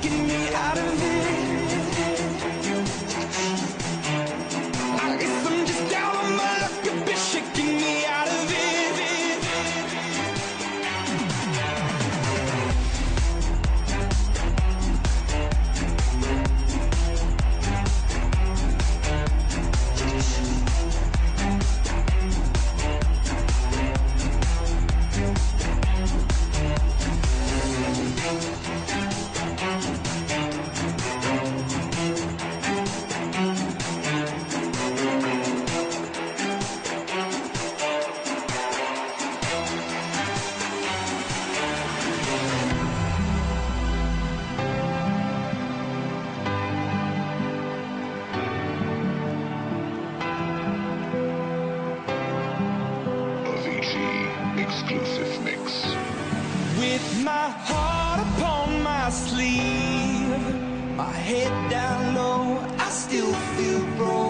shaking me out of it. I guess I'm just down on my luck, you've been shaking me out of it. Exclusive mix. With my heart upon my sleeve, my head down low, I still feel broke.